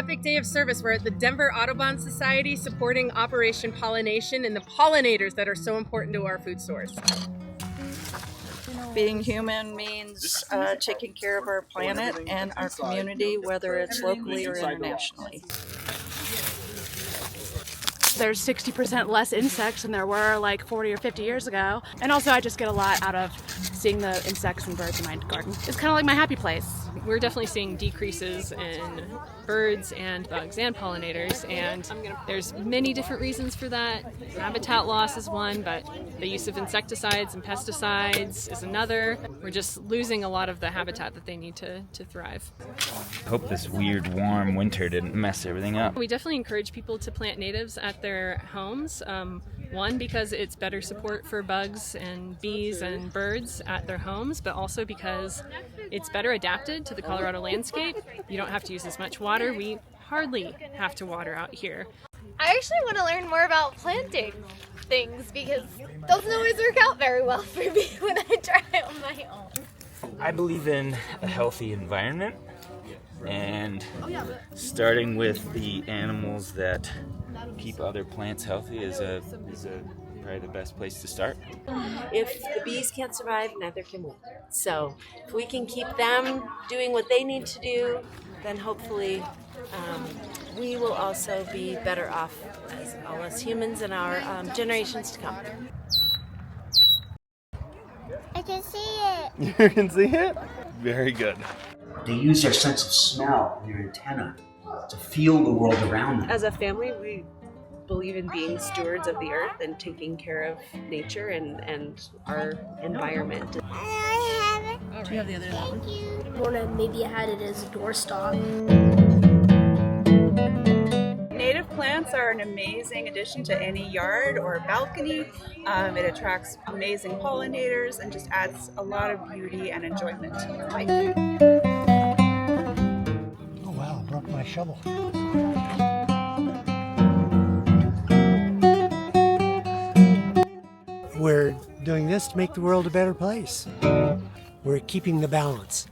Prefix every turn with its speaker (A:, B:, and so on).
A: epic day of service. We're at the Denver Audubon Society supporting Operation Pollination and the pollinators that are so important to our food source.
B: Being human means taking care of our planet and our community, whether it's locally or internationally.
C: There's 60% less insects than there were like 40 or 50 years ago. And also I just get a lot out of seeing the insects and birds in my garden. It's kind of like my happy place.
D: We're definitely seeing decreases in birds and bugs and pollinators, and there's many different reasons for that. Habitat loss is one, but the use of insecticides and pesticides is another. We're just losing a lot of the habitat that they need to thrive.
E: I hope this weird warm winter didn't mess everything up.
D: We definitely encourage people to plant natives at their homes. One, because it's better support for bugs and bees and birds at their homes, but also because it's better adapted to the Colorado landscape. You don't have to use as much water. We hardly have to water out here.
F: I actually want to learn more about planting things because it doesn't always work out very well for me when I try on my own.
E: I believe in a healthy environment, and starting with the animals that keep other plants healthy is probably the best place to start.
G: If the bees can't survive, neither can we. So if we can keep them doing what they need to do, then hopefully we will also be better off as all us humans and our generations to come.
H: I can see it.
I: You can see it? Very good.
J: They use their sense of smell and their antenna to feel the world around them.
K: As a family, we believe in being stewards of the earth and taking care of nature and our environment.
H: I have it.
K: Do you have the other one?
H: Thank you. Or maybe I had it as a doorstop.
B: Native plants are an amazing addition to any yard or balcony. It attracts amazing pollinators and just adds a lot of beauty and enjoyment to your life.
L: Oh wow, I broke my shovel. We're doing this to make the world a better place. We're keeping the balance.